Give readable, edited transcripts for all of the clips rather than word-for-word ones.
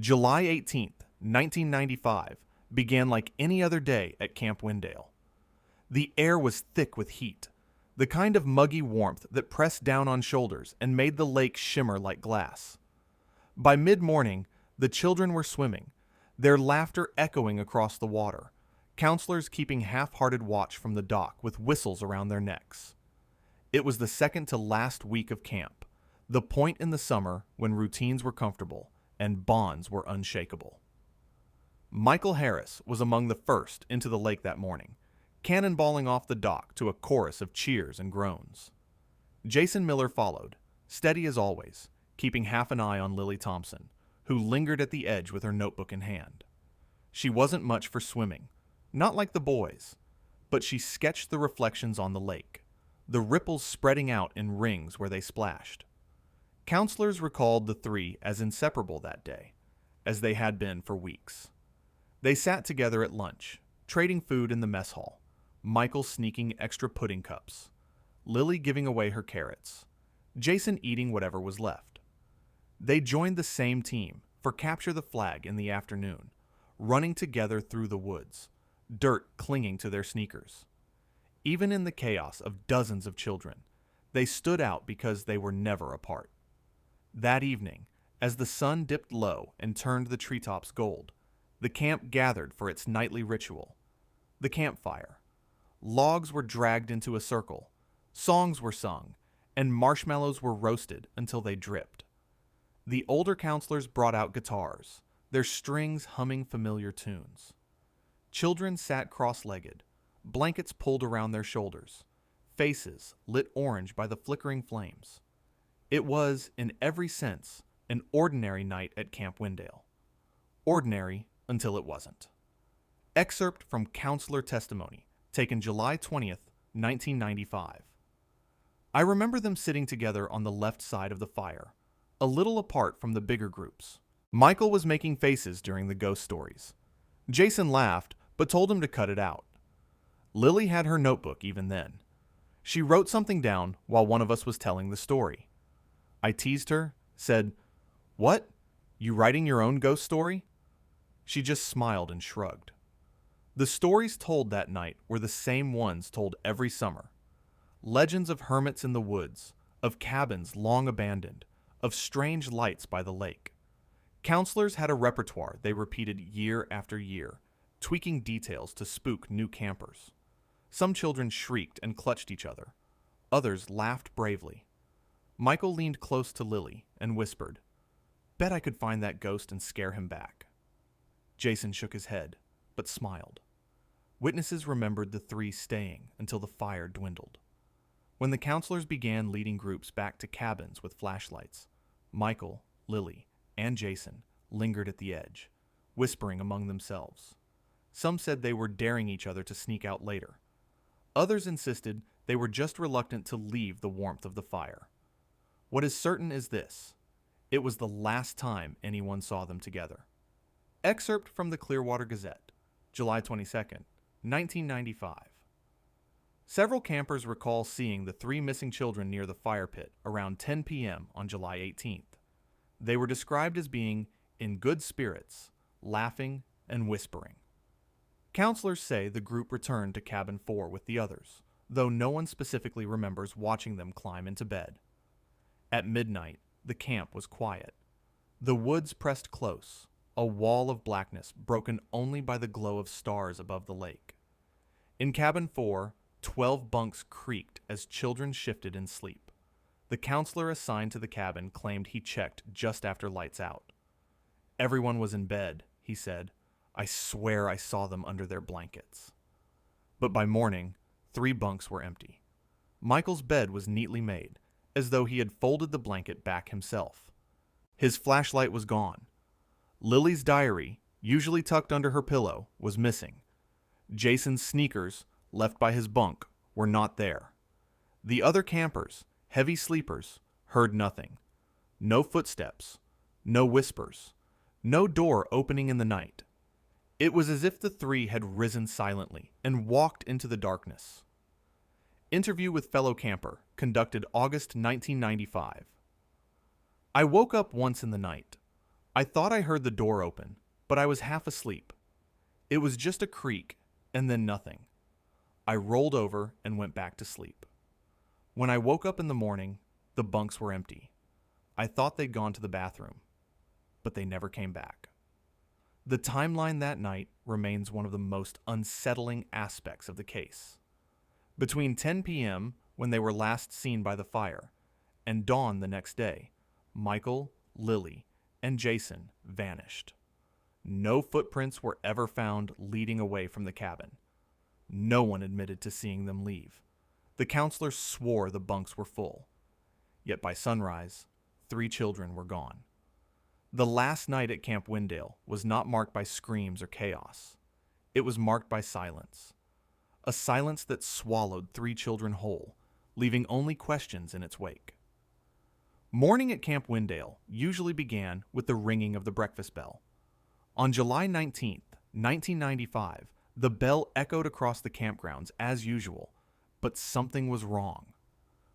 July 18th, 1995, began like any other day at Camp Windale. The air was thick with heat, the kind of muggy warmth that pressed down on shoulders and made the lake shimmer like glass. By mid-morning, the children were swimming, their laughter echoing across the water, counselors keeping half-hearted watch from the dock with whistles around their necks. It was the second to last week of camp, the point in the summer when routines were comfortable and bonds were unshakable. Michael Harris was among the first into the lake that morning, cannonballing off the dock to a chorus of cheers and groans. Jason Miller followed, steady as always, keeping half an eye on Lily Thompson, who lingered at the edge with her notebook in hand. She wasn't much for swimming, not like the boys, but she sketched the reflections on the lake, the ripples spreading out in rings where they splashed. Counselors recalled the three as inseparable that day, as they had been for weeks. They sat together at lunch, trading food in the mess hall, Michael sneaking extra pudding cups, Lily giving away her carrots, Jason eating whatever was left. They joined the same team for Capture the Flag in the afternoon, running together through the woods, dirt clinging to their sneakers. Even in the chaos of dozens of children, they stood out because they were never apart. That evening, as the sun dipped low and turned the treetops gold, the camp gathered for its nightly ritual, the campfire. Logs were dragged into a circle, songs were sung, and marshmallows were roasted until they dripped. The older counselors brought out guitars, their strings humming familiar tunes. Children sat cross-legged, blankets pulled around their shoulders, faces lit orange by the flickering flames. It was, in every sense, an ordinary night at Camp Windale. Ordinary until it wasn't. Excerpt from Counselor Testimony, taken July 20th, 1995. I remember them sitting together on the left side of the fire, a little apart from the bigger groups. Michael was making faces during the ghost stories. Jason laughed, but told him to cut it out. Lily had her notebook even then. She wrote something down while one of us was telling the story. I teased her, said, "What? You writing your own ghost story?" She just smiled and shrugged. The stories told that night were the same ones told every summer. Legends of hermits in the woods, of cabins long abandoned, of strange lights by the lake. Counselors had a repertoire they repeated year after year, tweaking details to spook new campers. Some children shrieked and clutched each other. Others laughed bravely. Michael leaned close to Lily and whispered, "Bet I could find that ghost and scare him back." Jason shook his head, but smiled. Witnesses remembered the three staying until the fire dwindled. When the counselors began leading groups back to cabins with flashlights, Michael, Lily, and Jason lingered at the edge, whispering among themselves. Some said they were daring each other to sneak out later. Others insisted they were just reluctant to leave the warmth of the fire. What is certain is this: it was the last time anyone saw them together. Excerpt from the Clearwater Gazette, July 22nd, 1995. Several campers recall seeing the three missing children near the fire pit around 10 p.m. on July 18th. They were described as being in good spirits, laughing and whispering. Counselors say the group returned to Cabin 4 with the others, though no one specifically remembers watching them climb into bed. At midnight, the camp was quiet. The woods pressed close, a wall of blackness broken only by the glow of stars above the lake. In Cabin 4, 12 bunks creaked as children shifted in sleep. The counselor assigned to the cabin claimed he checked just after lights out. "Everyone was in bed," he said. "I swear I saw them under their blankets." But by morning, 3 bunks were empty. Michael's bed was neatly made, as though he had folded the blanket back himself. His flashlight was gone. Lily's diary, usually tucked under her pillow, was missing. Jason's sneakers, left by his bunk, were not there. The other campers, heavy sleepers, heard nothing. No footsteps, no whispers, no door opening in the night. It was as if the three had risen silently and walked into the darkness. Interview with fellow camper, conducted August 1995. I woke up once in the night. I thought I heard the door open, but I was half asleep. It was just a creak, and then nothing. I rolled over and went back to sleep. When I woke up in the morning, the bunks were empty. I thought they'd gone to the bathroom, but they never came back. The timeline that night remains one of the most unsettling aspects of the case. Between 10 p.m., when they were last seen by the fire, and dawn the next day, Michael, Lily, and Jason vanished. No footprints were ever found leading away from the cabin. No one admitted to seeing them leave. The counselors swore the bunks were full. Yet by sunrise, 3 children were gone. The last night at Camp Wendell was not marked by screams or chaos. It was marked by silence. A silence that swallowed 3 children whole, leaving only questions in its wake. Morning at Camp Wendell usually began with the ringing of the breakfast bell. On July 19, 1995, the bell echoed across the campgrounds as usual, but something was wrong.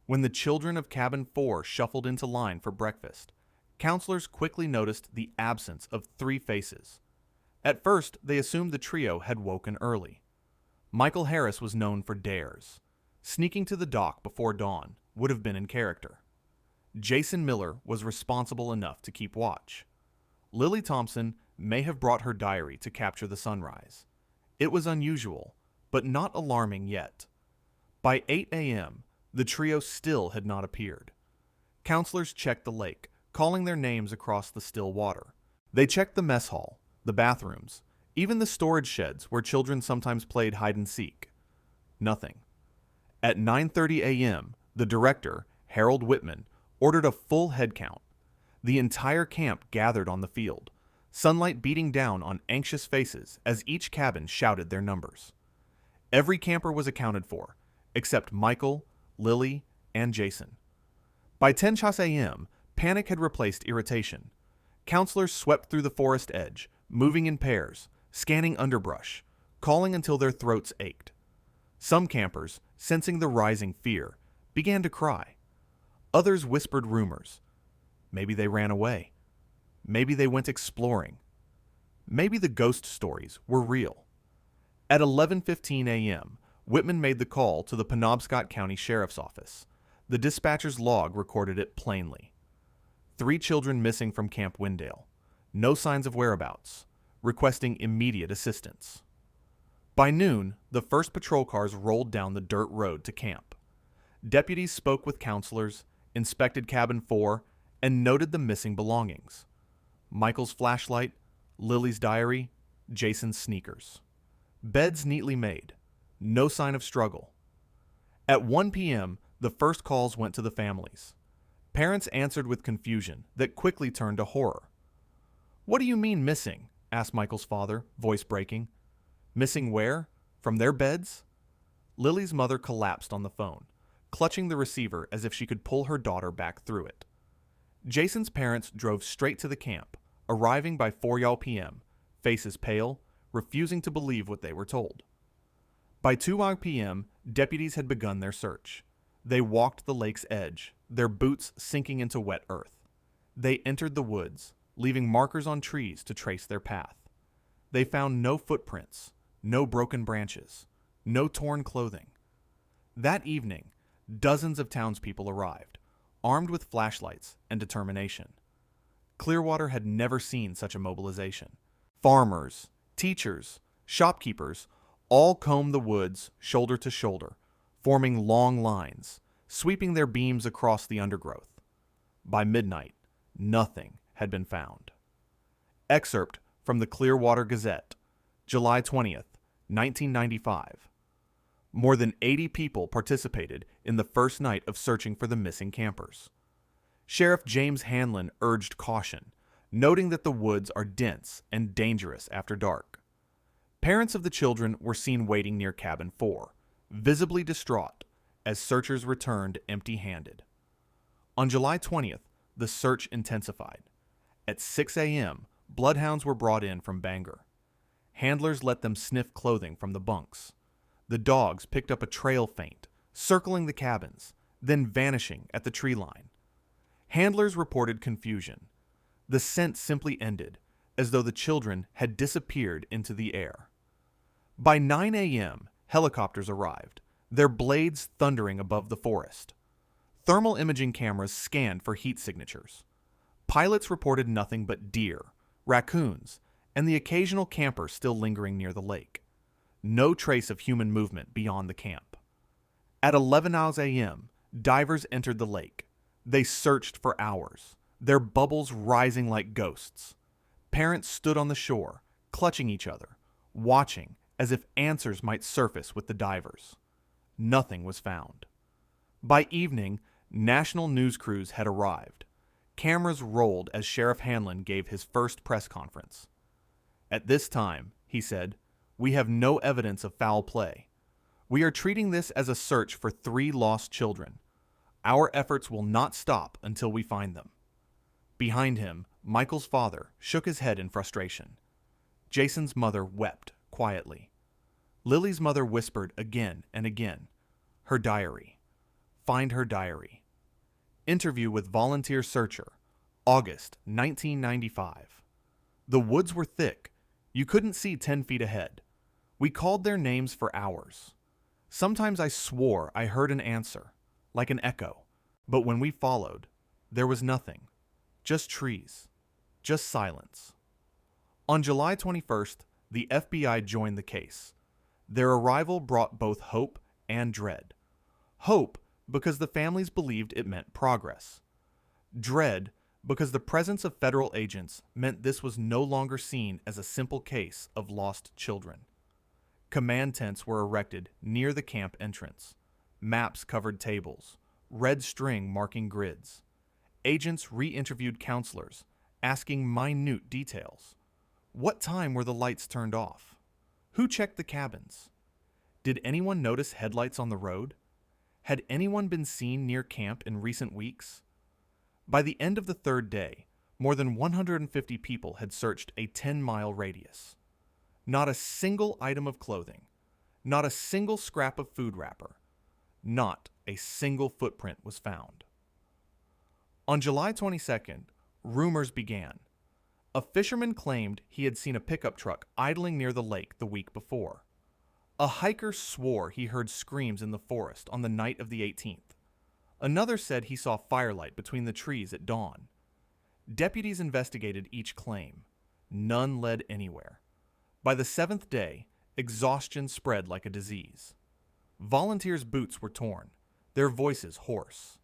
When the children of Cabin 4 shuffled into line for breakfast, counselors quickly noticed the absence of 3 faces. At first, they assumed the trio had woken early. Michael Harris was known for dares. Sneaking to the dock before dawn would have been in character. Jason Miller was responsible enough to keep watch. Lily Thompson may have brought her diary to capture the sunrise. It was unusual, but not alarming yet. By 8 a.m., the trio still had not appeared. Counselors checked the lake, calling their names across the still water. They checked the mess hall, the bathrooms, even the storage sheds where children sometimes played hide and seek. Nothing. At 9:30 a.m., the director, Harold Whitman, ordered a full head count. The entire camp gathered on the field, sunlight beating down on anxious faces as each cabin shouted their numbers. Every camper was accounted for, except Michael, Lily, and Jason. By 10:00 a.m., panic had replaced irritation. Counselors swept through the forest edge, moving in pairs, scanning underbrush, calling until their throats ached. Some campers, sensing the rising fear, began to cry. Others whispered rumors. Maybe they ran away. Maybe they went exploring. Maybe the ghost stories were real. At 11:15 a.m., Whitman made the call to the Penobscot County Sheriff's Office. The dispatcher's log recorded it plainly. 3 children missing from Camp Wendell. No signs of whereabouts. Requesting immediate assistance. By noon, the first patrol cars rolled down the dirt road to camp. Deputies spoke with counselors, inspected Cabin 4, and noted the missing belongings. Michael's flashlight, Lily's diary, Jason's sneakers. Beds neatly made. No sign of struggle. At 1 p.m., the first calls went to the families. Parents answered with confusion that quickly turned to horror. "What do you mean missing?" asked Michael's father, voice breaking. "Missing where? From their beds?" Lily's mother collapsed on the phone, clutching the receiver as if she could pull her daughter back through it. Jason's parents drove straight to the camp, arriving by 4 p.m., faces pale, refusing to believe what they were told. By 2 p.m., deputies had begun their search. They walked the lake's edge, their boots sinking into wet earth. They entered the woods, leaving markers on trees to trace their path. They found no footprints, no broken branches, no torn clothing. That evening, dozens of townspeople arrived, armed with flashlights and determination. Clearwater had never seen such a mobilization. Farmers, teachers, shopkeepers all combed the woods shoulder to shoulder, forming long lines, sweeping their beams across the undergrowth. By midnight, nothing had been found. Excerpt from the Clearwater Gazette, July 20th, 1995. More than 80 people participated in the first night of searching for the missing campers. Sheriff James Hanlon urged caution, noting that the woods are dense and dangerous after dark. Parents of the children were seen waiting near Cabin 4, visibly distraught, as searchers returned empty-handed. On July 20th, the search intensified. At 6 a.m., bloodhounds were brought in from Bangor. Handlers let them sniff clothing from the bunks. The dogs picked up a trail feint, circling the cabins, then vanishing at the tree line. Handlers reported confusion. The scent simply ended, as though the children had disappeared into the air. By 9 a.m., helicopters arrived, their blades thundering above the forest. Thermal imaging cameras scanned for heat signatures. Pilots reported nothing but deer, raccoons, and the occasional camper still lingering near the lake. No trace of human movement beyond the camp. At 11 a.m., divers entered the lake. They searched for hours, their bubbles rising like ghosts. Parents stood on the shore, clutching each other, watching as if answers might surface with the divers. Nothing was found. By evening, national news crews had arrived. Cameras rolled as Sheriff Hanlon gave his first press conference. At this time, he said, "We have no evidence of foul play. We are treating this as a search for 3 lost children. Our efforts will not stop until we find them." Behind him, Michael's father shook his head in frustration. Jason's mother wept quietly. Lily's mother whispered again and again, "Her diary. Find her diary." Interview with volunteer searcher, August 1995. The woods were thick. You couldn't see 10 feet ahead. We called their names for hours. Sometimes I swore I heard an answer, like an echo, but when we followed, there was nothing. Just trees. Just silence. On July 21st, the FBI joined the case. Their arrival brought both hope and dread. Hope because the families believed it meant progress. Dread because the presence of federal agents meant this was no longer seen as a simple case of lost children. Command tents were erected near the camp entrance. Maps covered tables, red string marking grids. Agents re-interviewed counselors, asking minute details. What time were the lights turned off? Who checked the cabins? Did anyone notice headlights on the road? Had anyone been seen near camp in recent weeks? By the end of the 3rd day, more than 150 people had searched a 10-mile radius. Not a single item of clothing, not a single scrap of food wrapper, not a single footprint was found. On July 22nd, rumors began. A fisherman claimed he had seen a pickup truck idling near the lake the week before. A hiker swore he heard screams in the forest on the night of the 18th. Another said he saw firelight between the trees at dawn. Deputies investigated each claim. None led anywhere. By the 7th day, exhaustion spread like a disease. Volunteers' boots were torn, their voices hoarse.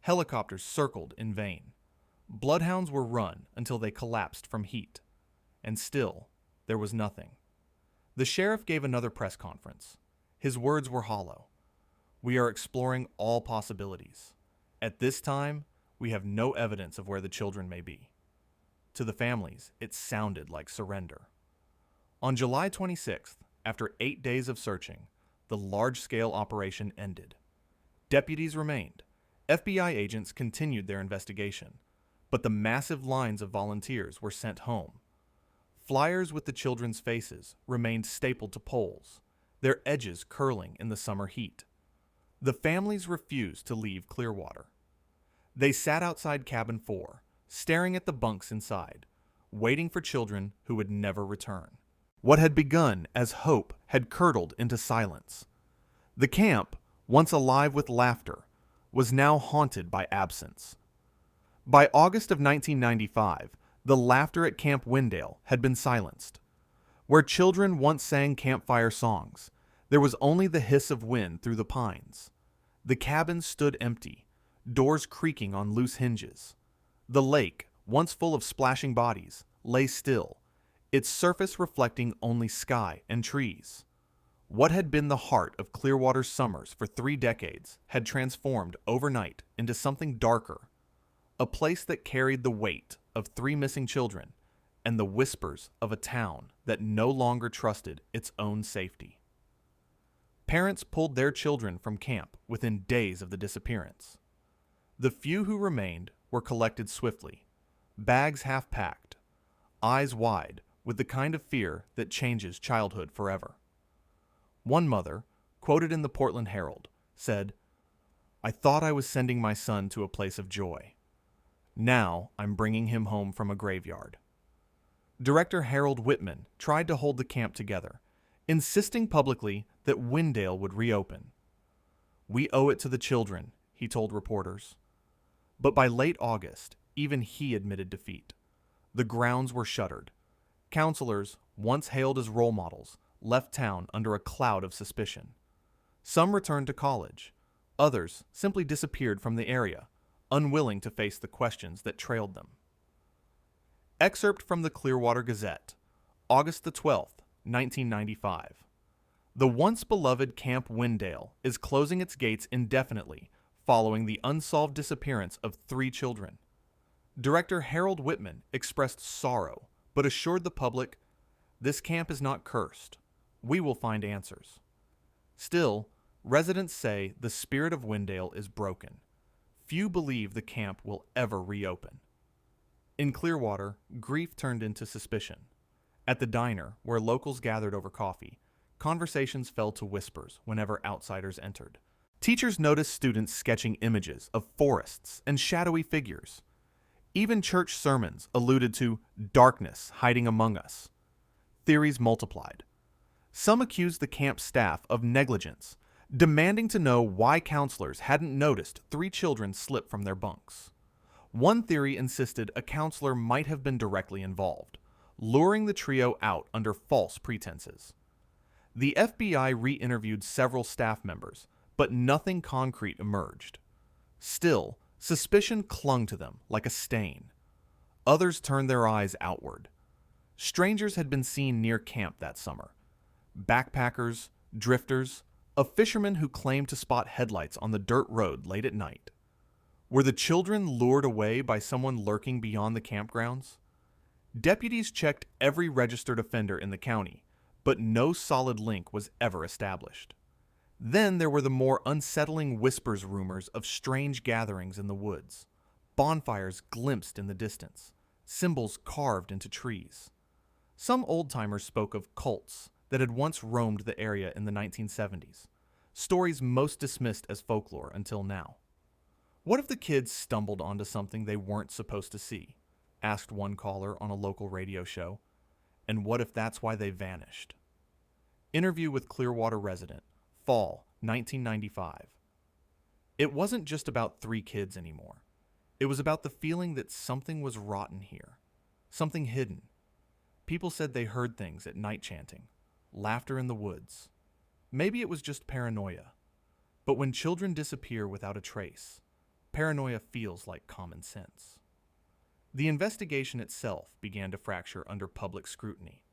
Helicopters circled in vain. Bloodhounds were run until they collapsed from heat. And still, there was nothing. The sheriff gave another press conference. His words were hollow. "We are exploring all possibilities. At this time, we have no evidence of where the children may be." To the families, it sounded like surrender. On July 26th, after 8 days of searching, the large-scale operation ended. Deputies remained. FBI agents continued their investigation, but the massive lines of volunteers were sent home. Flyers with the children's faces remained stapled to poles, their edges curling in the summer heat. The families refused to leave Clearwater. They sat outside Cabin 4, staring at the bunks inside, waiting for children who would never return. What had begun as hope had curdled into silence. The camp, once alive with laughter, was now haunted by absence. By August of 1995, the laughter at Camp Wendell had been silenced. Where children once sang campfire songs, there was only the hiss of wind through the pines. The cabins stood empty, doors creaking on loose hinges. The lake, once full of splashing bodies, lay still, its surface reflecting only sky and trees. What had been the heart of Clearwater's summers for 3 decades had transformed overnight into something darker, a place that carried the weight of 3 missing children and the whispers of a town that no longer trusted its own safety. Parents pulled their children from camp within days of the disappearance. The few who remained were collected swiftly, bags half packed, eyes wide with the kind of fear that changes childhood forever. One mother, quoted in the Portland Herald, said, "I thought I was sending my son to a place of joy. Now I'm bringing him home from a graveyard. Director Harold Whitman tried to hold the camp together, insisting publicly that Wendell would reopen. "We owe it to the children," he told reporters. But by late August, even he admitted defeat. The grounds were shuttered. Counselors, once hailed as role models, left town under a cloud of suspicion. Some returned to college. Others simply disappeared from the area, unwilling to face the questions that trailed them. Excerpt from the Clearwater Gazette, August the 12th, 1995. The once beloved Camp Wendell is closing its gates indefinitely following the unsolved disappearance of 3 children. Director Harold Whitman expressed sorrow, but assured the public, "This camp is not cursed. We will find answers." Still, residents say the spirit of Wendell is broken. Few believe the camp will ever reopen. In Clearwater, grief turned into suspicion. At the diner, where locals gathered over coffee, conversations fell to whispers whenever outsiders entered. Teachers noticed students sketching images of forests and shadowy figures. Even church sermons alluded to darkness hiding among us. Theories multiplied. Some accused the camp staff of negligence, demanding to know why counselors hadn't noticed 3 children slip from their bunks. One theory insisted a counselor might have been directly involved, luring the trio out under false pretenses. The FBI re-interviewed several staff members, but nothing concrete emerged. Still, suspicion clung to them like a stain. Others turned their eyes outward. Strangers had been seen near camp that summer. Backpackers, drifters, a fisherman who claimed to spot headlights on the dirt road late at night. Were the children lured away by someone lurking beyond the campgrounds? Deputies checked every registered offender in the county, but no solid link was ever established. Then there were the more unsettling whispers rumors of strange gatherings in the woods, bonfires glimpsed in the distance, symbols carved into trees. Some old-timers spoke of cults that had once roamed the area in the 1970s, stories most dismissed as folklore until now. "What if the kids stumbled onto something they weren't supposed to see?" asked one caller on a local radio show. "And what if that's why they vanished?" Interview with Clearwater resident, fall 1995. It wasn't just about 3 kids anymore. It was about the feeling that something was rotten here, something hidden. People said they heard things at night chanting, laughter in the woods. Maybe it was just paranoia. But when children disappear without a trace, paranoia feels like common sense. The investigation itself began to fracture under public scrutiny.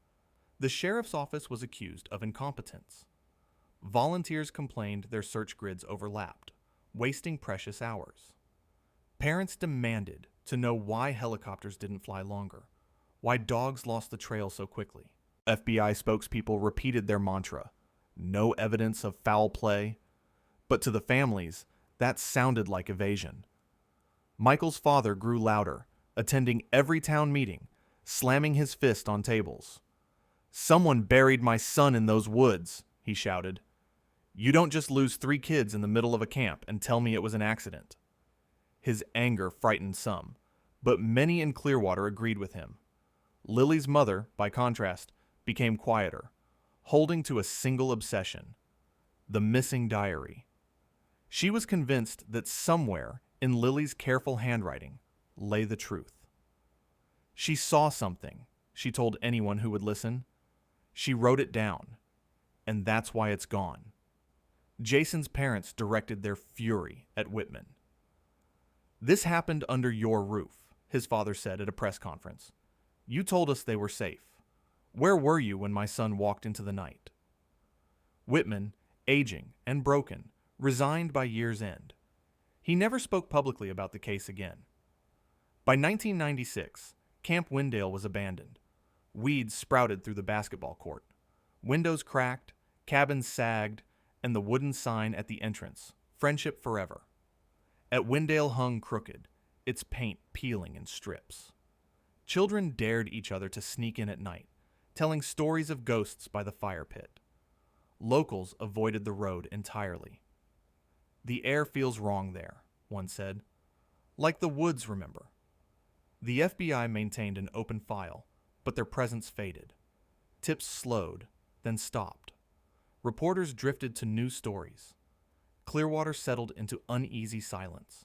The sheriff's office was accused of incompetence. Volunteers complained their search grids overlapped, wasting precious hours. Parents demanded to know why helicopters didn't fly longer, why dogs lost the trail so quickly. FBI spokespeople repeated their mantra, no evidence of foul play, but to the families, that sounded like evasion. Michael's father grew louder, attending every town meeting, slamming his fist on tables. "Someone buried my son in those woods," he shouted. "You don't just lose 3 kids in the middle of a camp and tell me it was an accident." His anger frightened some, but many in Clearwater agreed with him. Lily's mother, by contrast, became quieter, holding to a single obsession: the missing diary. She was convinced that somewhere in Lily's careful handwriting lay the truth. She saw something, she told anyone who would listen. She wrote it down, and that's why it's gone. Jason's parents directed their fury at Whitman. "This happened under your roof," his father said at a press conference. "You told us they were safe. Where were you when my son walked into the night?" Whitman, aging and broken, resigned by year's end. He never spoke publicly about the case again. By 1996, Camp Wendell was abandoned. Weeds sprouted through the basketball court. Windows cracked, cabins sagged, and the wooden sign at the entrance, "Friendship Forever." At Wendell hung crooked, its paint peeling in strips. Children dared each other to sneak in at night, telling stories of ghosts by the fire pit. Locals avoided the road entirely. "The air feels wrong there," one said. "Like the woods, remember? The FBI maintained an open file, but their presence faded. Tips slowed, then stopped. Reporters drifted to new stories. Clearwater settled into uneasy silence.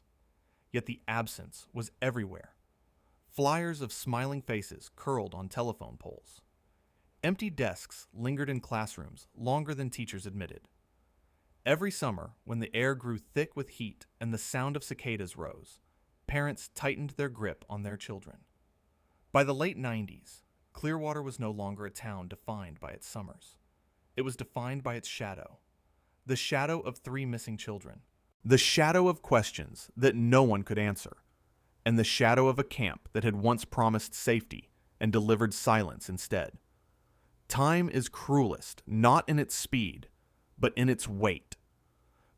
Yet the absence was everywhere. Flyers of smiling faces curled on telephone poles. Empty desks lingered in classrooms longer than teachers admitted. Every summer, when the air grew thick with heat and the sound of cicadas rose, parents tightened their grip on their children. By the late 90s, Clearwater was no longer a town defined by its summers. It was defined by its shadow. The shadow of 3 missing children. The shadow of questions that no one could answer. And the shadow of a camp that had once promised safety and delivered silence instead. Time is cruelest, not in its speed, but in its weight.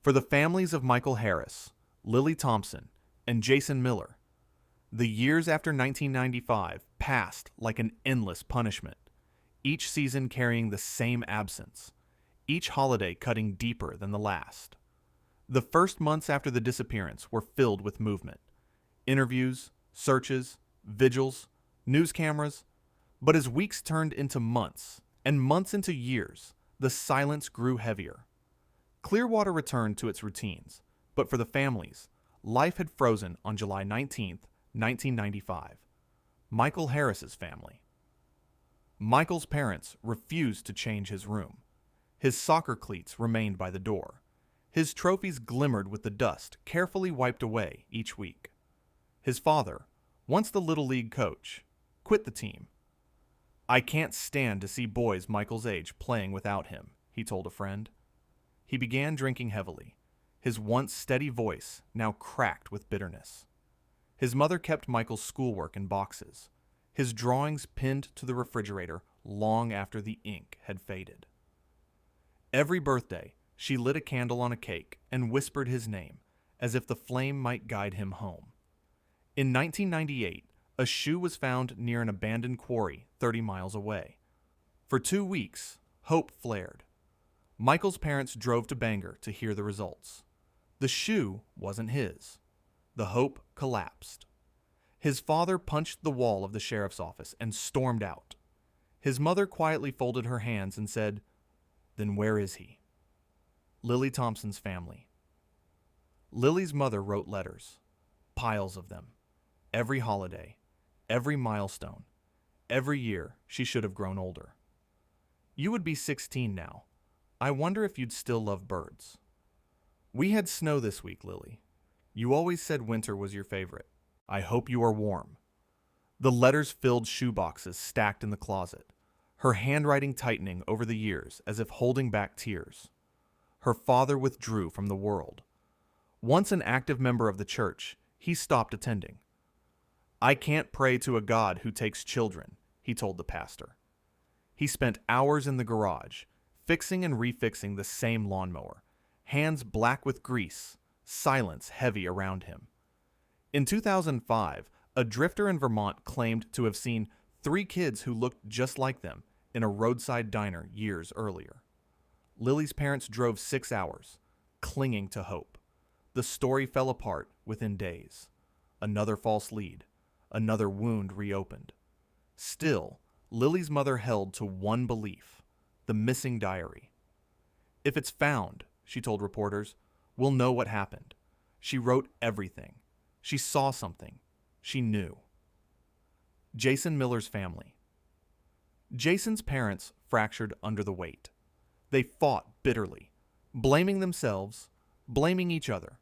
For the families of Michael Harris, Lily Thompson, and Jason Miller, the years after 1995 passed like an endless punishment, each season carrying the same absence, each holiday cutting deeper than the last. The first months after the disappearance were filled with movement. Interviews, searches, vigils, news cameras. But as weeks turned into months, and months into years, the silence grew heavier. Clearwater returned to its routines, but for the families, life had frozen on July 19, 1995. Michael Harris's family. Michael's parents refused to change his room. His soccer cleats remained by the door. His trophies glimmered with the dust carefully wiped away each week. His father, once the Little League coach, quit the team. "I can't stand to see boys Michael's age playing without him," he told a friend. He began drinking heavily, his once steady voice now cracked with bitterness. His mother kept Michael's schoolwork in boxes, his drawings pinned to the refrigerator long after the ink had faded. Every birthday, she lit a candle on a cake and whispered his name, as if the flame might guide him home. In 1998, a shoe was found near an abandoned quarry 30 miles away. For 2 weeks, hope flared. Michael's parents drove to Bangor to hear the results. The shoe wasn't his. The hope collapsed. His father punched the wall of the sheriff's office and stormed out. His mother quietly folded her hands and said, "Then where is he?" Lily Thompson's family. Lily's mother wrote letters, piles of them. Every holiday, every milestone, every year she should have grown older. "You would be 16 now. I wonder if you'd still love birds." "We had snow this week, Lily. You always said winter was your favorite. I hope you are warm." The letters filled shoeboxes stacked in the closet, her handwriting tightening over the years as if holding back tears. Her father withdrew from the world. Once an active member of the church, he stopped attending. "I can't pray to a God who takes children," he told the pastor. He spent hours in the garage, fixing and refixing the same lawnmower, hands black with grease, silence heavy around him. In 2005, a drifter in Vermont claimed to have seen 3 kids who looked just like them in a roadside diner years earlier. Lily's parents drove 6 hours, clinging to hope. The story fell apart within days. Another false lead. Another wound reopened. Still, Lily's mother held to one belief: the missing diary. "If it's found," she told reporters, "we'll know what happened. She wrote everything. She saw something. She knew." Jason Miller's family. Jason's parents fractured under the weight. They fought bitterly, blaming themselves, blaming each other.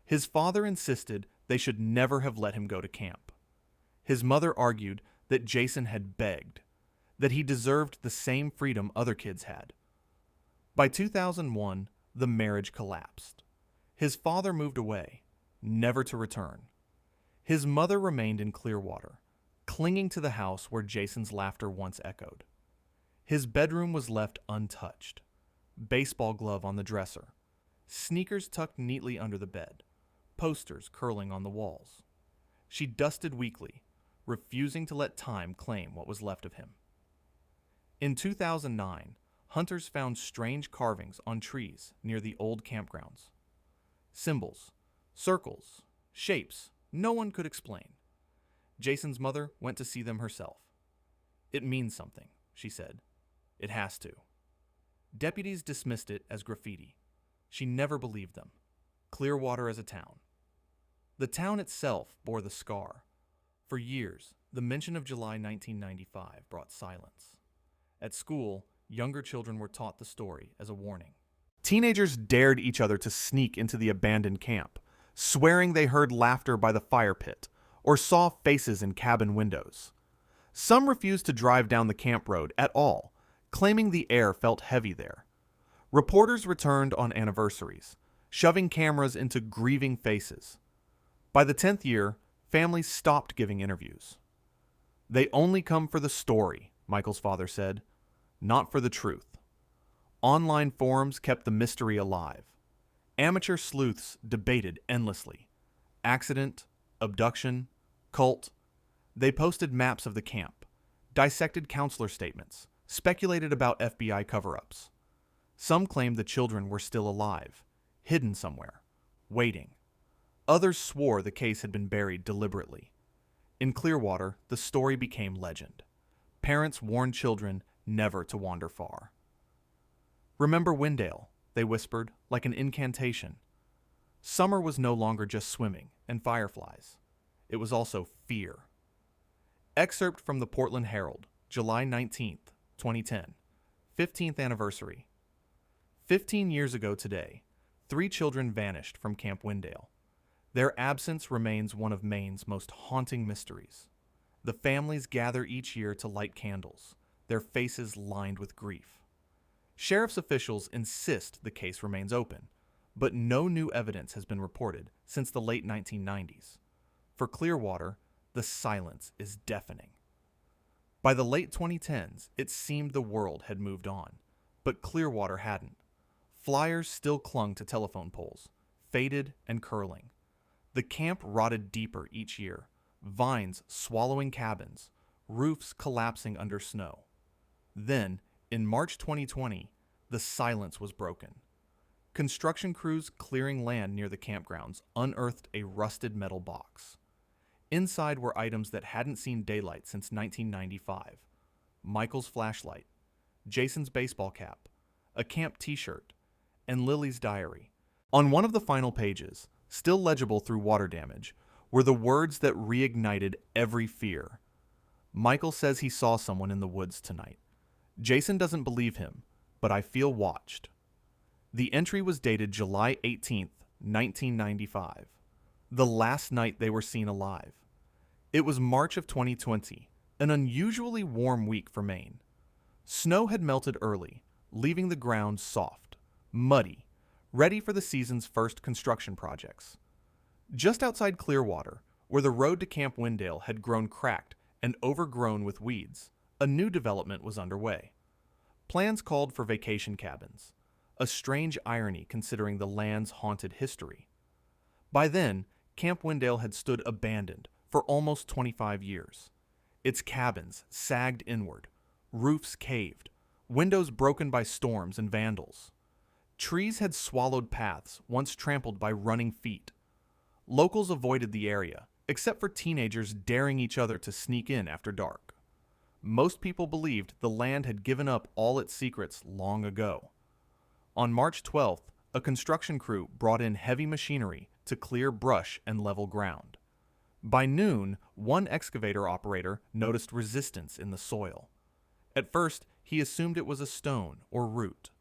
His father insisted they should never have let him go to camp. His mother argued that Jason had begged, that he deserved the same freedom other kids had. By 2001, the marriage collapsed. His father moved away, never to return. His mother remained in Clearwater, clinging to the house where Jason's laughter once echoed. His bedroom was left untouched, baseball glove on the dresser, sneakers tucked neatly under the bed, posters curling on the walls. She dusted weekly, refusing to let time claim what was left of him. In 2009, hunters found strange carvings on trees near the old campgrounds. Symbols, circles, shapes no one could explain. Jason's mother went to see them herself. "It means something," she said. "It has to." Deputies dismissed it as graffiti. She never believed them. Clearwater as a town. The town itself bore the scar. For years, the mention of July 1995 brought silence. At school, younger children were taught the story as a warning. Teenagers dared each other to sneak into the abandoned camp, swearing they heard laughter by the fire pit or saw faces in cabin windows. Some refused to drive down the camp road at all, claiming the air felt heavy there. Reporters returned on anniversaries, shoving cameras into grieving faces. By the 10th year, families stopped giving interviews. "They only come for the story," Michael's father said, "not for the truth." Online forums kept the mystery alive. Amateur sleuths debated endlessly. Accident, abduction, cult. They posted maps of the camp, dissected counselor statements, speculated about FBI cover-ups. Some claimed the children were still alive, hidden somewhere, waiting. Others swore the case had been buried deliberately. In Clearwater, the story became legend. Parents warned children never to wander far. "Remember Wendell," they whispered, like an incantation. Summer was no longer just swimming and fireflies. It was also fear. Excerpt from the Portland Herald, July 19th, 2010, 15th anniversary. 15 years ago today, 3 children vanished from Camp Wendell. Their absence remains one of Maine's most haunting mysteries. The families gather each year to light candles, their faces lined with grief. Sheriff's officials insist the case remains open, but no new evidence has been reported since the late 1990s. For Clearwater, the silence is deafening. By the late 2010s, it seemed the world had moved on, but Clearwater hadn't. Flyers still clung to telephone poles, faded and curling. The camp rotted deeper each year, vines swallowing cabins, roofs collapsing under snow. Then, in March 2020, the silence was broken. Construction crews clearing land near the campgrounds unearthed a rusted metal box. Inside were items that hadn't seen daylight since 1995. Michael's flashlight, Jason's baseball cap, a camp t-shirt, and Lily's diary. On one of the final pages, still legible through water damage, were the words that reignited every fear. Michael says he saw someone in the woods tonight. Jason doesn't believe him, but I feel watched. The entry was dated July 18th, 1995, the last night they were seen alive. It was March of 2020, an unusually warm week for Maine. Snow had melted early, leaving the ground soft, muddy, ready for the season's first construction projects. Just outside Clearwater, where the road to Camp Wendell had grown cracked and overgrown with weeds, a new development was underway. Plans called for vacation cabins, a strange irony considering the land's haunted history. By then, Camp Wendell had stood abandoned for almost 25 years. Its cabins sagged inward, roofs caved, windows broken by storms and vandals. Trees had swallowed paths once trampled by running feet. Locals avoided the area, except for teenagers daring each other to sneak in after dark. Most people believed the land had given up all its secrets long ago. On March 12th, a construction crew brought in heavy machinery to clear brush and level ground. By noon, one excavator operator noticed resistance in the soil. At first, he assumed it was a stone or root.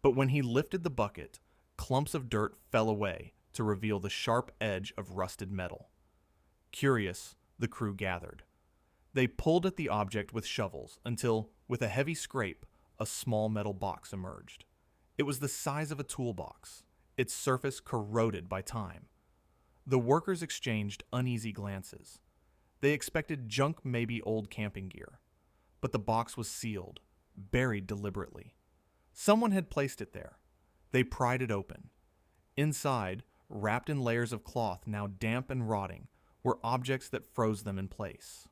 But when he lifted the bucket, clumps of dirt fell away to reveal the sharp edge of rusted metal. Curious, the crew gathered. They pulled at the object with shovels until, with a heavy scrape, a small metal box emerged. It was the size of a toolbox, its surface corroded by time. The workers exchanged uneasy glances. They expected junk, maybe old camping gear. But the box was sealed, buried deliberately. Someone had placed it there. They pried it open. Inside, wrapped in layers of cloth now damp and rotting, were objects that froze them in place.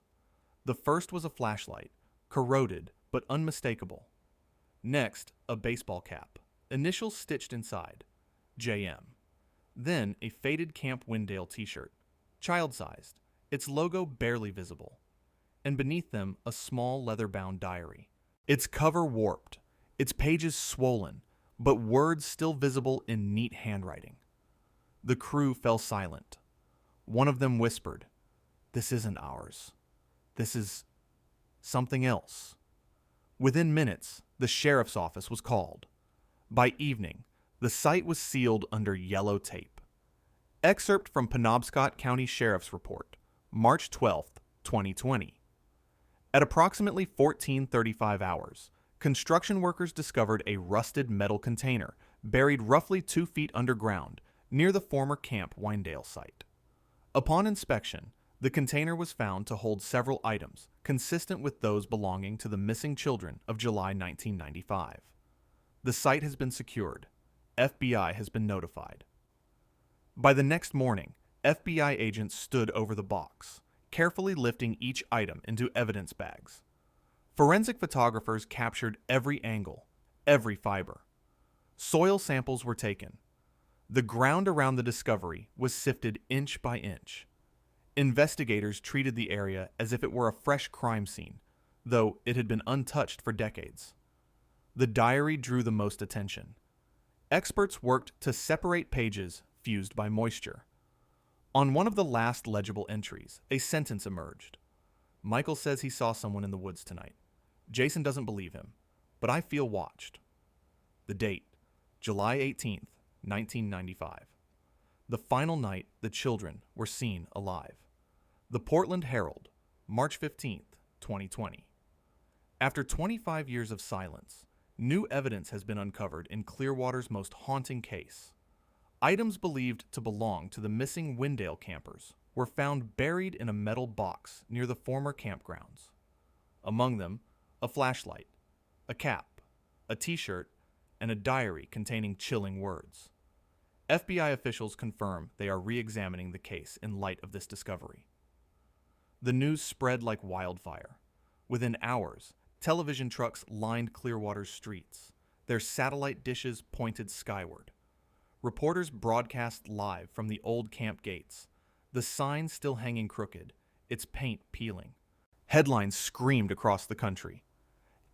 The first was a flashlight, corroded but unmistakable. Next, a baseball cap, initials stitched inside, JM. Then a faded Camp Wendell t-shirt, child-sized, its logo barely visible, and beneath them a small leather-bound diary. Its cover warped, its pages swollen, but words still visible in neat handwriting. The crew fell silent. One of them whispered, "This isn't ours. This is something else." Within minutes, the sheriff's office was called. By evening, the site was sealed under yellow tape. Excerpt from Penobscot County Sheriff's Report, March 12, 2020. At approximately 14:35 hours, construction workers discovered a rusted metal container buried roughly 2 feet underground near the former Camp Winedale site. Upon inspection, the container was found to hold several items consistent with those belonging to the missing children of July 1995. The site has been secured. FBI has been notified. By the next morning, FBI agents stood over the box, carefully lifting each item into evidence bags. Forensic photographers captured every angle, every fiber. Soil samples were taken. The ground around the discovery was sifted inch by inch. Investigators treated the area as if it were a fresh crime scene, though it had been untouched for decades. The diary drew the most attention. Experts worked to separate pages fused by moisture. On one of the last legible entries, a sentence emerged. "Michael says he saw someone in the woods tonight. Jason doesn't believe him, but I feel watched." The date, July 18th, 1995. The final night the children were seen alive. The Portland Herald, March 15th, 2020. After 25 years of silence, new evidence has been uncovered in Clearwater's most haunting case. Items believed to belong to the missing Winedale campers were found buried in a metal box near the former campgrounds. Among them, a flashlight, a cap, a t-shirt, and a diary containing chilling words. FBI officials confirm they are re-examining the case in light of this discovery. The news spread like wildfire. Within hours, television trucks lined Clearwater's streets, their satellite dishes pointed skyward. Reporters broadcast live from the old camp gates, the sign still hanging crooked, its paint peeling. Headlines screamed across the country.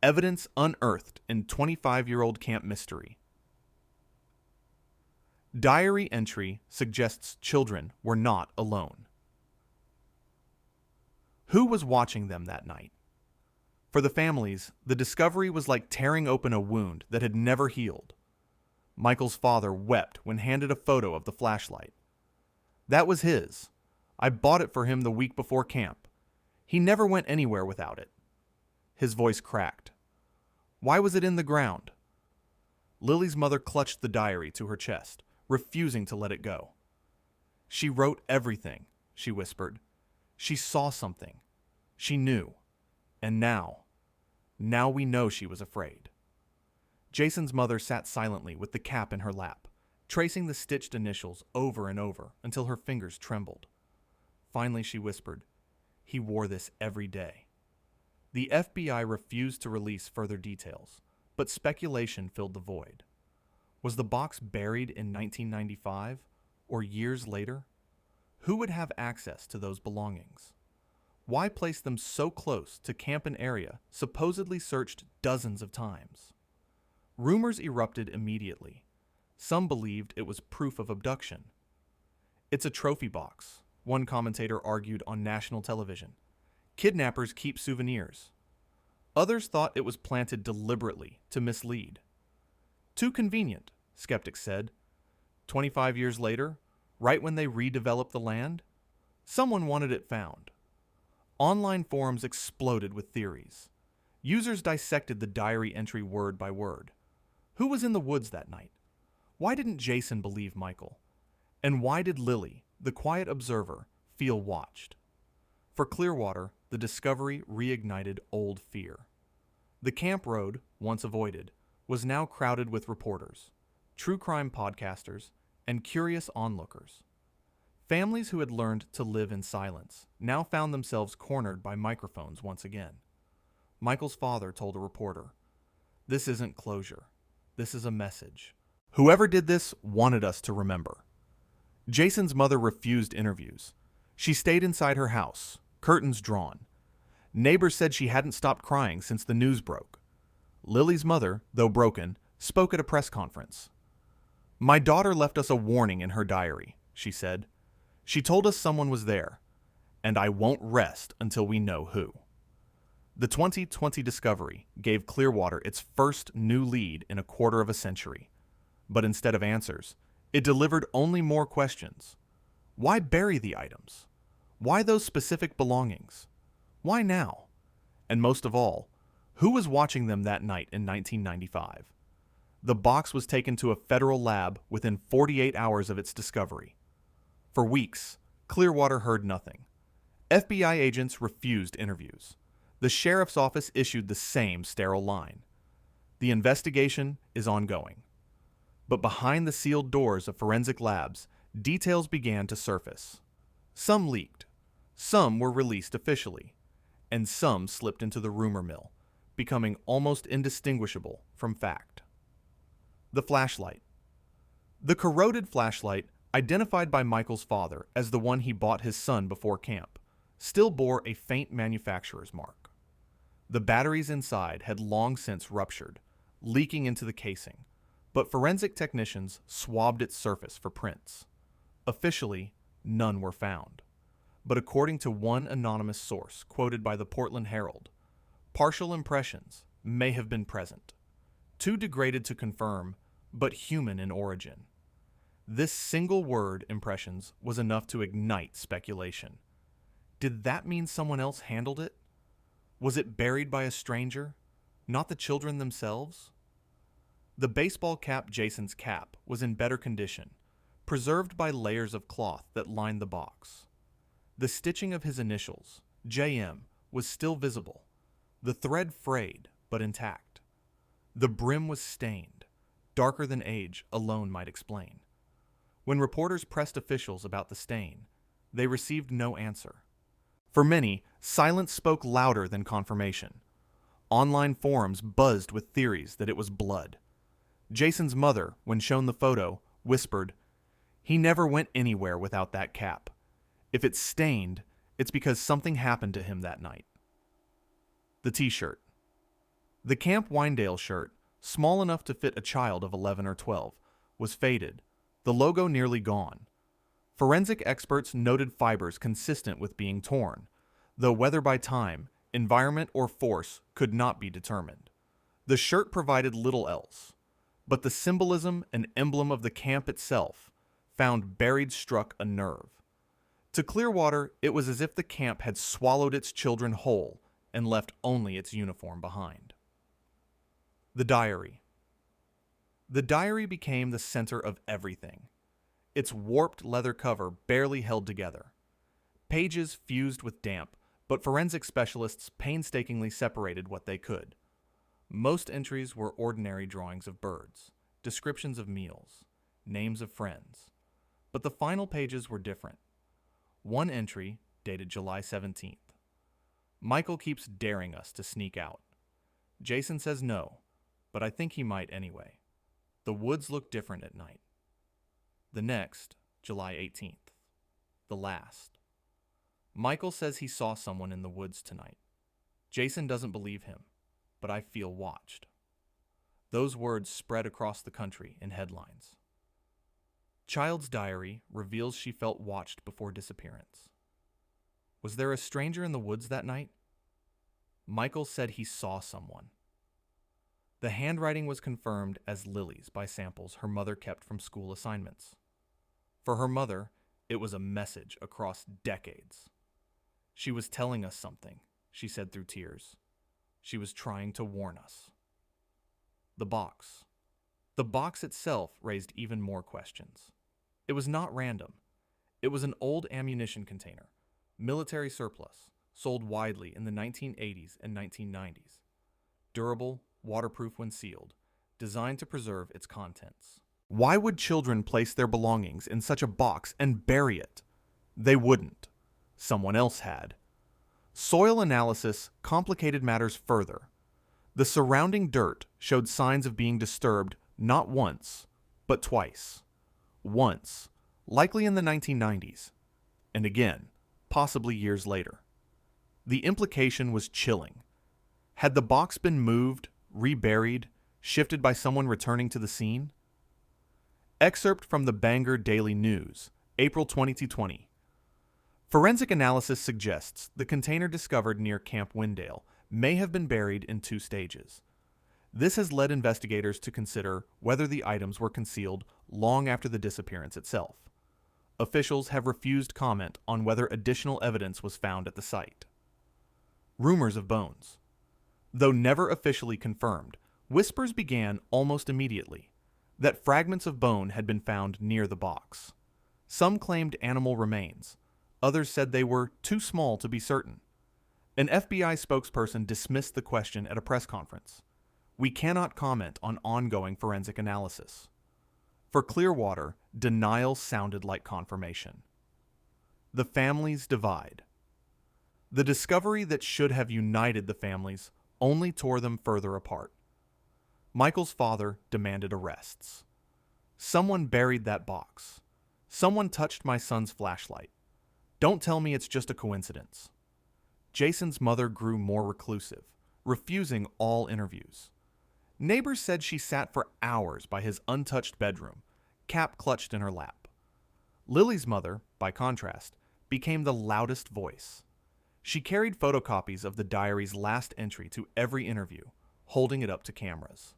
Evidence unearthed in 25-year-old camp mystery. Diary entry suggests children were not alone. Who was watching them that night? For the families, the discovery was like tearing open a wound that had never healed. Michael's father wept when handed a photo of the flashlight. "That was his. I bought it for him the week before camp. He never went anywhere without it." His voice cracked. "Why was it in the ground?" Lily's mother clutched the diary to her chest, refusing to let it go. "She wrote everything," she whispered. "She saw something. She knew. And now we know she was afraid." Jason's mother sat silently with the cap in her lap, tracing the stitched initials over and over until her fingers trembled. Finally, she whispered, "He wore this every day." The FBI refused to release further details, but speculation filled the void. Was the box buried in 1995 or years later? Who would have access to those belongings? Why place them so close to camp and area supposedly searched dozens of times? Rumors erupted immediately. Some believed it was proof of abduction. "It's a trophy box," one commentator argued on national television. "Kidnappers keep souvenirs." Others thought it was planted deliberately to mislead. "Too convenient," skeptics said. 25 years later, right when they redeveloped the land, someone wanted it found. Online forums exploded with theories. Users dissected the diary entry word by word. Who was in the woods that night? Why didn't Jason believe Michael? And why did Lily, the quiet observer, feel watched? For Clearwater, the discovery reignited old fear. The camp road, once avoided, was now crowded with reporters, true crime podcasters, and curious onlookers. Families who had learned to live in silence now found themselves cornered by microphones once again. Michael's father told a reporter, "This isn't closure. This is a message. Whoever did this wanted us to remember." Jason's mother refused interviews. She stayed inside her house, curtains drawn. Neighbors said she hadn't stopped crying since the news broke. Lily's mother, though broken, spoke at a press conference. "My daughter left us a warning in her diary," she said. "She told us someone was there, and I won't rest until we know who." The 2020 discovery gave Clearwater its first new lead in a quarter of a century. But instead of answers, it delivered only more questions. Why bury the items? Why those specific belongings? Why now? And most of all, who was watching them that night in 1995? The box was taken to a federal lab within 48 hours of its discovery. For weeks, Clearwater heard nothing. FBI agents refused interviews. The sheriff's office issued the same sterile line. The investigation is ongoing. But behind the sealed doors of forensic labs, details began to surface. Some leaked, some were released officially, and some slipped into the rumor mill, becoming almost indistinguishable from fact. The flashlight. The corroded flashlight, identified by Michael's father as the one he bought his son before camp, still bore a faint manufacturer's mark. The batteries inside had long since ruptured, leaking into the casing, but forensic technicians swabbed its surface for prints. Officially, none were found. But according to one anonymous source quoted by the Portland Herald, partial impressions may have been present, too degraded to confirm, but human in origin. This single word, impressions, was enough to ignite speculation. Did that mean someone else handled it? Was it buried by a stranger, not the children themselves? The baseball cap Jason's cap was in better condition, preserved by layers of cloth that lined the box. The stitching of his initials, JM, was still visible, the thread frayed but intact. The brim was stained, darker than age alone might explain. When reporters pressed officials about the stain, they received no answer. For many, silence spoke louder than confirmation. Online forums buzzed with theories that it was blood. Jason's mother, when shown the photo, whispered, "He never went anywhere without that cap. If it's stained, it's because something happened to him that night." The t-shirt. The Camp Winedale shirt, small enough to fit a child of 11 or 12, was faded, the logo nearly gone. Forensic experts noted fibers consistent with being torn, though whether by time, environment, or force could not be determined. The shirt provided little else, but the symbolism and emblem of the camp itself, found buried, struck a nerve. To Clearwater, it was as if the camp had swallowed its children whole and left only its uniform behind. The diary. The diary became the center of everything. Its warped leather cover barely held together. Pages fused with damp, but forensic specialists painstakingly separated what they could. Most entries were ordinary drawings of birds, descriptions of meals, names of friends. But the final pages were different. One entry, dated July 17th. "Michael keeps daring us to sneak out. Jason says no, but I think he might anyway. The woods look different at night." The next, July 18th. The last. "Michael says he saw someone in the woods tonight. Jason doesn't believe him, but I feel watched." Those words spread across the country in headlines. Child's diary reveals she felt watched before disappearance. Was there a stranger in the woods that night? Michael said he saw someone. The handwriting was confirmed as Lily's by samples her mother kept from school assignments. For her mother, it was a message across decades. "She was telling us something," she said through tears. "She was trying to warn us." The box. The box itself raised even more questions. It was not random. It was an old ammunition container, military surplus, sold widely in the 1980s and 1990s. Durable, waterproof when sealed, designed to preserve its contents. Why would children place their belongings in such a box and bury it? They wouldn't. Someone else had. Soil analysis complicated matters further. The surrounding dirt showed signs of being disturbed not once, but twice. Once, likely in the 1990s, and again, possibly years later. The implication was chilling. Had the box been moved, reburied, shifted by someone returning to the scene? Excerpt from the Bangor Daily News, April 2020. Forensic analysis suggests the container discovered near Camp Windale may have been buried in 2 stages. This has led investigators to consider whether the items were concealed long after the disappearance itself. Officials have refused comment on whether additional evidence was found at the site. Rumors of bones. Though never officially confirmed, whispers began almost immediately that fragments of bone had been found near the box. Some claimed animal remains. Others said they were too small to be certain. An FBI spokesperson dismissed the question at a press conference. "We cannot comment on ongoing forensic analysis." For Clearwater, denial sounded like confirmation. The families divide. The discovery that should have united the families only tore them further apart. Michael's father demanded arrests. "Someone buried that box. Someone touched my son's flashlight. Don't tell me it's just a coincidence." Jason's mother grew more reclusive, refusing all interviews. Neighbors said she sat for hours by his untouched bedroom, cap clutched in her lap. Lily's mother, by contrast, became the loudest voice. She carried photocopies of the diary's last entry to every interview, holding it up to cameras.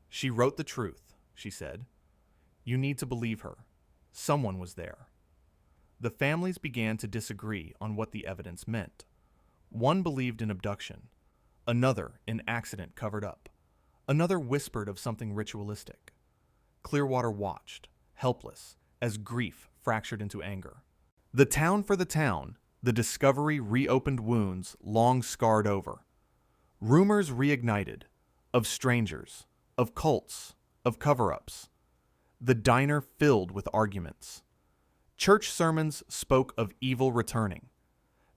"She wrote the truth," she said. "You need to believe her. Someone was there." The families began to disagree on what the evidence meant. One believed in abduction, another in accident covered up, another whispered of something ritualistic. Clearwater watched, helpless, as grief fractured into anger. The town for the town, the discovery reopened wounds long scarred over. Rumors reignited, of strangers, of cults, of cover-ups. The diner filled with arguments. Church sermons spoke of evil returning.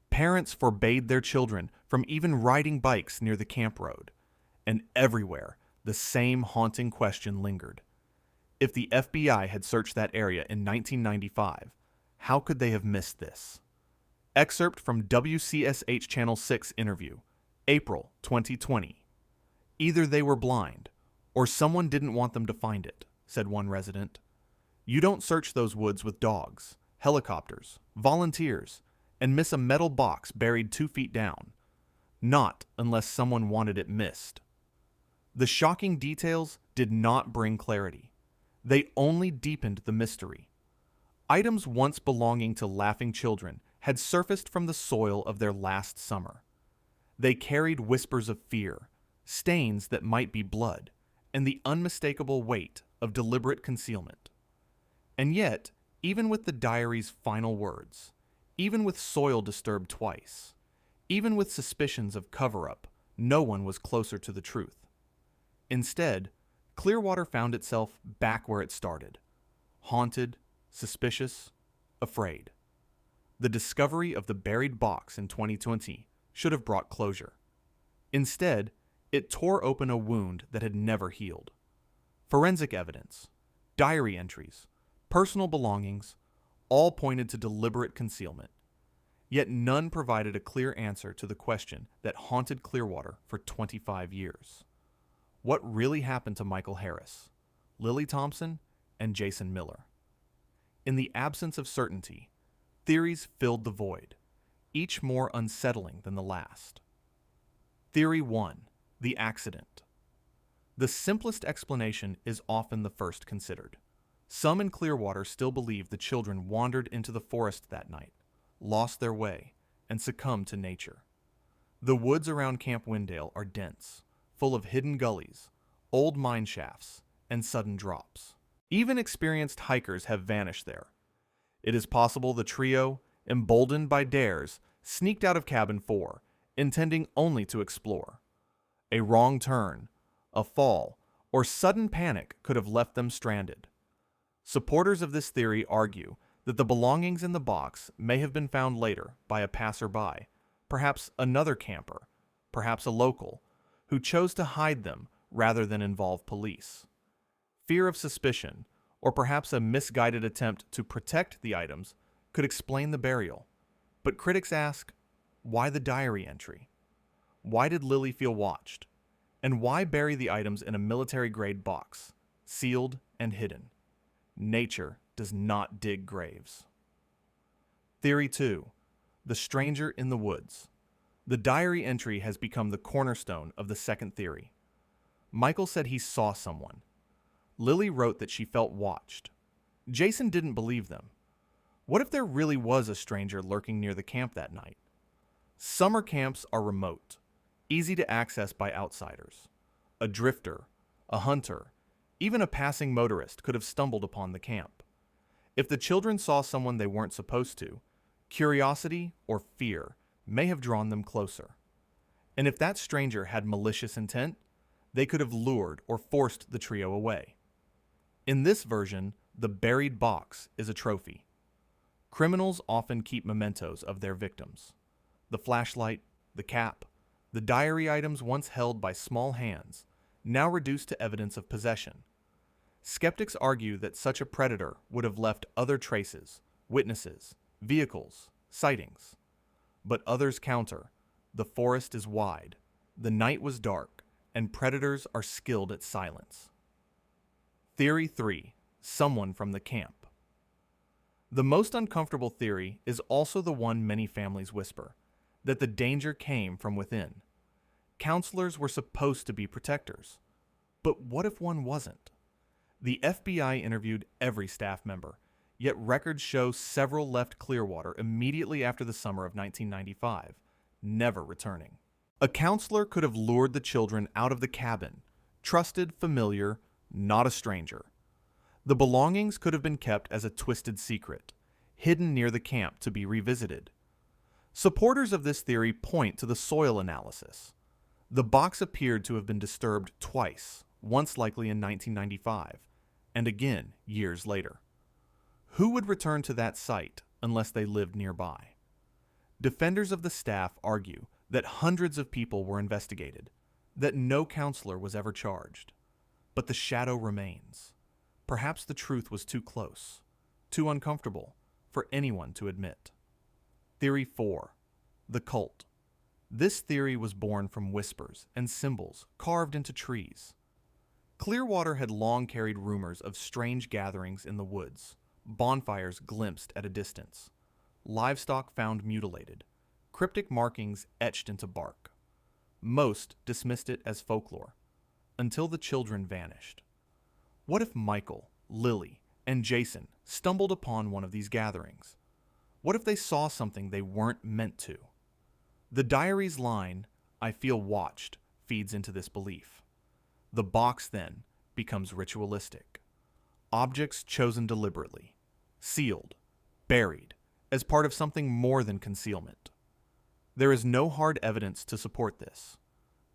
Parents forbade their children from even riding bikes near the camp road. And everywhere, the same haunting question lingered. If the FBI had searched that area in 1995, how could they have missed this? Excerpt from WCSH Channel 6 interview, April 2020. "Either they were blind, or someone didn't want them to find it," said one resident. "You don't search those woods with dogs, helicopters, volunteers, and miss a metal box buried 2 feet down. Not unless someone wanted it missed." The shocking details did not bring clarity. They only deepened the mystery. Items once belonging to laughing children had surfaced from the soil of their last summer. They carried whispers of fear, stains that might be blood, and the unmistakable weight of deliberate concealment. And yet, even with the diary's final words, even with soil disturbed twice, even with suspicions of cover-up, no one was closer to the truth. Instead, Clearwater found itself back where it started, haunted, suspicious, afraid. The discovery of the buried box in 2020 should have brought closure. Instead, it tore open a wound that had never healed. Forensic evidence, diary entries, personal belongings, all pointed to deliberate concealment. Yet none provided a clear answer to the question that haunted Clearwater for 25 years. What really happened to Michael Harris, Lily Thompson, and Jason Miller? In the absence of certainty, theories filled the void, each more unsettling than the last. Theory 1. The accident. The simplest explanation is often the first considered. Some in Clearwater still believe the children wandered into the forest that night, lost their way, and succumbed to nature. The woods around Camp Windale are dense, full of hidden gullies, old mine shafts, and sudden drops. Even experienced hikers have vanished there. It is possible the trio, emboldened by dares, sneaked out of Cabin 4, intending only to explore. A wrong turn, a fall, or sudden panic could have left them stranded. Supporters of this theory argue that the belongings in the box may have been found later by a passerby, perhaps another camper, perhaps a local, who chose to hide them rather than involve police. Fear of suspicion, or perhaps a misguided attempt to protect the items, could explain the burial. But critics ask, why the diary entry? Why did Lily feel watched? And why bury the items in a military-grade box, sealed and hidden? Nature does not dig graves. Theory 2. The stranger in the woods. The diary entry has become the cornerstone of the second theory. Michael said he saw someone. Lily wrote that she felt watched. Jason didn't believe them. What if there really was a stranger lurking near the camp that night? Summer camps are remote, easy to access by outsiders. A drifter, a hunter, even a passing motorist could have stumbled upon the camp. If the children saw someone they weren't supposed to, curiosity or fear may have drawn them closer. And if that stranger had malicious intent, they could have lured or forced the trio away. In this version, the buried box is a trophy. Criminals often keep mementos of their victims. The flashlight, the cap, the diary items once held by small hands, now reduced to evidence of possession. Skeptics argue that such a predator would have left other traces, witnesses, vehicles, sightings. But others counter. The forest is wide, the night was dark, and predators are skilled at silence. Theory 3. Someone from the camp. The most uncomfortable theory is also the one many families whisper, that the danger came from within. Counselors were supposed to be protectors. But what if one wasn't? The FBI interviewed every staff member, yet records show several left Clearwater immediately after the summer of 1995, never returning. A counselor could have lured the children out of the cabin, trusted, familiar, not a stranger. The belongings could have been kept as a twisted secret, hidden near the camp to be revisited. Supporters of this theory point to the soil analysis. The box appeared to have been disturbed twice, once likely in 1995, and again years later. Who would return to that site unless they lived nearby? Defenders of the staff argue that hundreds of people were investigated, that no counselor was ever charged. But the shadow remains. Perhaps the truth was too close, too uncomfortable for anyone to admit. Theory 4. The cult. This theory was born from whispers and symbols carved into trees. Clearwater had long carried rumors of strange gatherings in the woods, bonfires glimpsed at a distance, livestock found mutilated, cryptic markings etched into bark. Most dismissed it as folklore, until the children vanished. What if Michael, Lily, and Jason stumbled upon one of these gatherings? What if they saw something they weren't meant to? The diary's line, "I feel watched," feeds into this belief. The box, then, becomes ritualistic. Objects chosen deliberately, sealed, buried, as part of something more than concealment. There is no hard evidence to support this.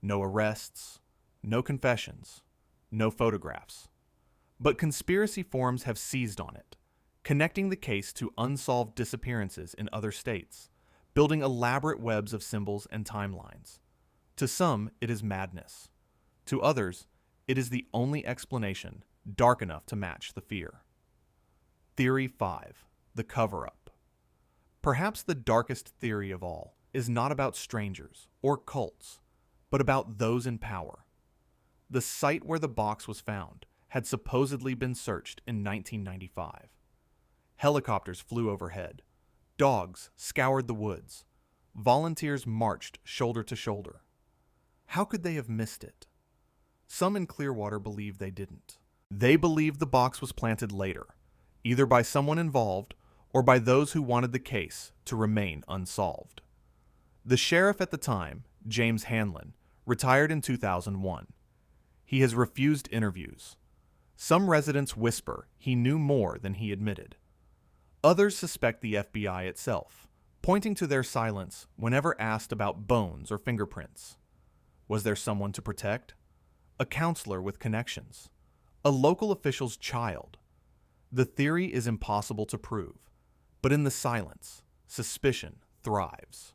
No arrests, no confessions, no photographs. But conspiracy forums have seized on it, connecting the case to unsolved disappearances in other states, building elaborate webs of symbols and timelines. To some, it is madness. To others, it is the only explanation dark enough to match the fear. Theory 5. The cover-up. Perhaps the darkest theory of all is not about strangers or cults, but about those in power. The site where the box was found had supposedly been searched in 1995. Helicopters flew overhead. Dogs scoured the woods. Volunteers marched shoulder to shoulder. How could they have missed it? Some in Clearwater believe they didn't. They believed the box was planted later, either by someone involved or by those who wanted the case to remain unsolved. The sheriff at the time, James Hanlon, retired in 2001. He has refused interviews. Some residents whisper he knew more than he admitted. Others suspect the FBI itself, pointing to their silence whenever asked about bones or fingerprints. Was there someone to protect? A counselor with connections? A local official's child? The theory is impossible to prove, but in the silence, suspicion thrives.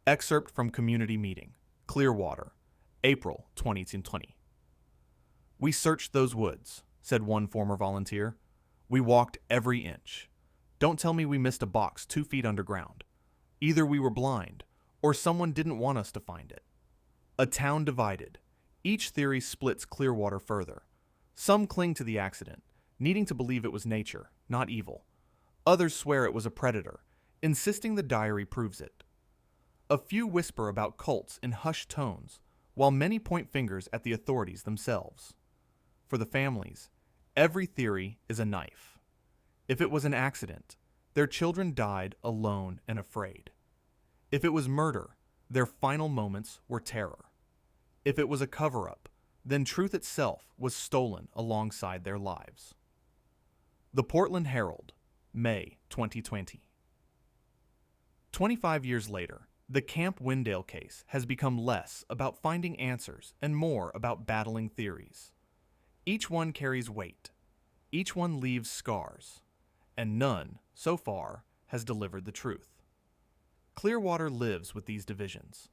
Excerpt from Community Meeting, Clearwater, April 2020. "We searched those woods," said one former volunteer. "We walked every inch. Don't tell me we missed a box 2 feet underground. Either we were blind, or someone didn't want us to find it. A town divided. Each theory splits Clearwater further. Some cling to the accident, needing to believe it was nature, not evil. Others swear it was a predator, insisting the diary proves it. A few whisper about cults in hushed tones, while many point fingers at the authorities themselves. For the families, every theory is a knife. If it was an accident, their children died alone and afraid. If it was murder, their final moments were terror. If it was a cover-up, then truth itself was stolen alongside their lives. The Portland Herald, May 2020. 25 years later, the Camp Wendell case has become less about finding answers and more about battling theories. Each one carries weight. Each one leaves scars. And none, so far, has delivered the truth. Clearwater lives with these divisions.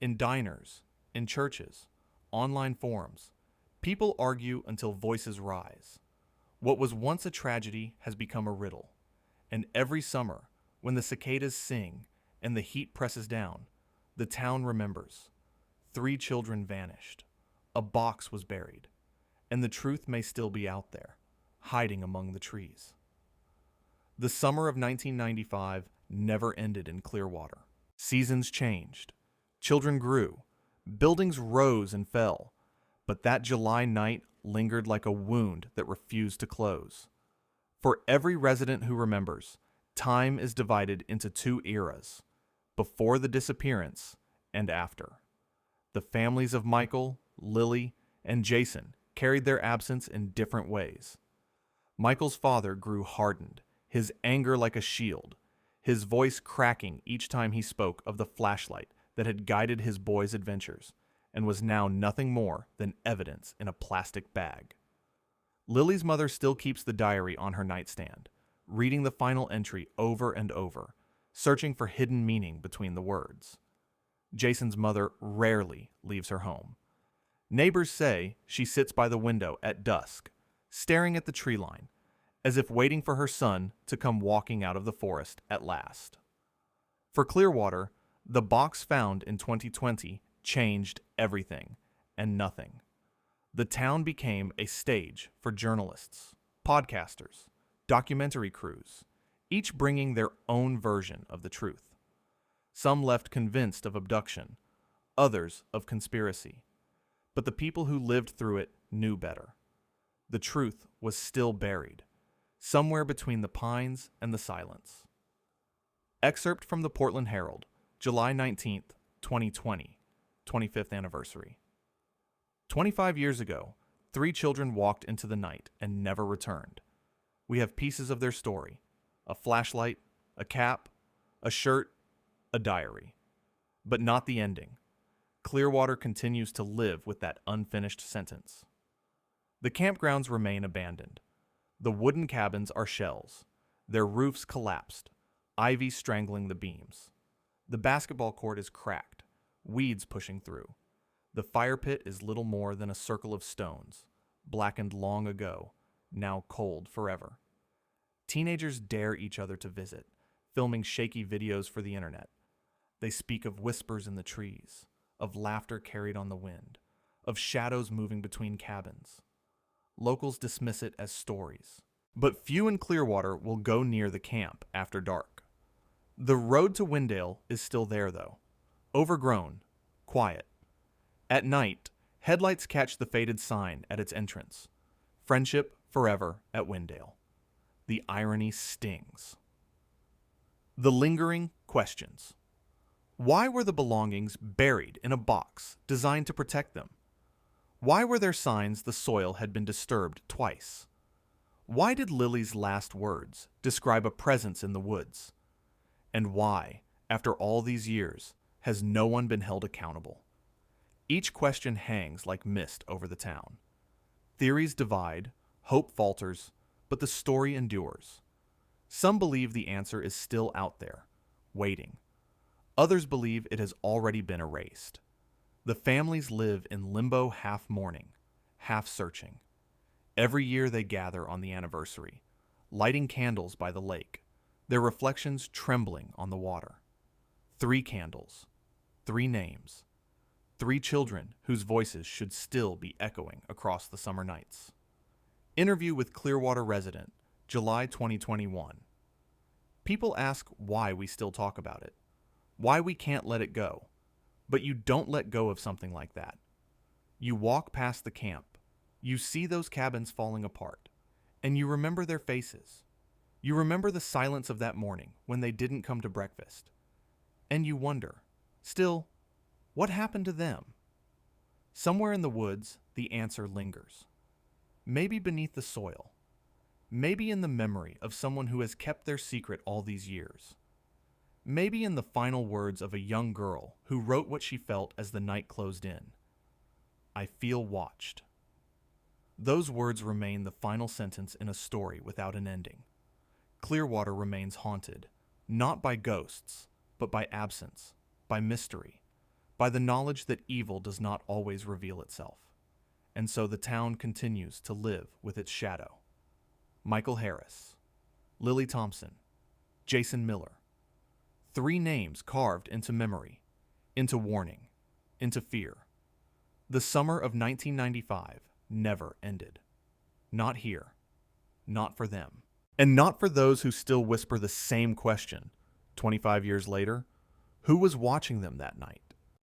In diners, in churches, online forums, people argue until voices rise. What was once a tragedy has become a riddle. And every summer, when the cicadas sing and the heat presses down, the town remembers. 3 children vanished. A box was buried. And the truth may still be out there, hiding among the trees. The summer of 1995 never ended in Clearwater. Seasons changed. Children grew. Buildings rose and fell. But that July night lingered like a wound that refused to close. For every resident who remembers, time is divided into 2 eras, before the disappearance and after. The families of Michael, Lily, and Jason carried their absence in different ways. Michael's father grew hardened, his anger like a shield, his voice cracking each time he spoke of the flashlight that had guided his boy's adventures and was now nothing more than evidence in a plastic bag. Lily's mother still keeps the diary on her nightstand, reading the final entry over and over, searching for hidden meaning between the words. Jason's mother rarely leaves her home. Neighbors say she sits by the window at dusk, staring at the tree line, as if waiting for her son to come walking out of the forest at last. For Clearwater, the box found in 2020 changed everything and nothing. The town became a stage for journalists, podcasters, documentary crews, each bringing their own version of the truth. Some left convinced of abduction, others of conspiracy. But the people who lived through it knew better. The truth was still buried, somewhere between the pines and the silence. Excerpt from the Portland Herald, July 19th, 2020, 25th anniversary. 25 years ago, 3 children walked into the night and never returned. We have pieces of their story: a flashlight, a cap, a shirt, a diary. But not the ending. Clearwater continues to live with that unfinished sentence. The campgrounds remain abandoned. The wooden cabins are shells, their roofs collapsed, ivy strangling the beams. The basketball court is cracked, weeds pushing through. The fire pit is little more than a circle of stones, blackened long ago, now cold forever. Teenagers dare each other to visit, filming shaky videos for the internet. They speak of whispers in the trees, of laughter carried on the wind, of shadows moving between cabins. Locals dismiss it as stories, but few in Clearwater will go near the camp after dark. The road to Wendell is still there, though, overgrown, quiet. At night, headlights catch the faded sign at its entrance: Friendship Forever at Wendell. The irony stings. The lingering questions. Why were the belongings buried in a box designed to protect them? Why were there signs the soil had been disturbed twice? Why did Lily's last words describe a presence in the woods? And why, after all these years, has no one been held accountable? Each question hangs like mist over the town. Theories divide, hope falters, but the story endures. Some believe the answer is still out there, waiting. Others believe it has already been erased. The families live in limbo, half mourning, half searching. Every year they gather on the anniversary, lighting candles by the lake, their reflections trembling on the water. 3 candles, 3 names, 3 children whose voices should still be echoing across the summer nights. Interview with Clearwater resident, July 2021. People ask why we still talk about it, why we can't let it go. But you don't let go of something like that. You walk past the camp, you see those cabins falling apart, and you remember their faces. You remember the silence of that morning when they didn't come to breakfast. And you wonder, still, what happened to them? Somewhere in the woods, the answer lingers. Maybe beneath the soil. Maybe in the memory of someone who has kept their secret all these years. Maybe in the final words of a young girl who wrote what she felt as the night closed in. I feel watched. Those words remain the final sentence in a story without an ending. Clearwater remains haunted, not by ghosts, but by absence, by mystery, by the knowledge that evil does not always reveal itself. And so the town continues to live with its shadow. Michael Harris, Lily Thompson, Jason Miller. 3 names carved into memory, into warning, into fear. The summer of 1995 never ended. Not here. Not for them. And not for those who still whisper the same question, 25 years later. Who was watching them that night?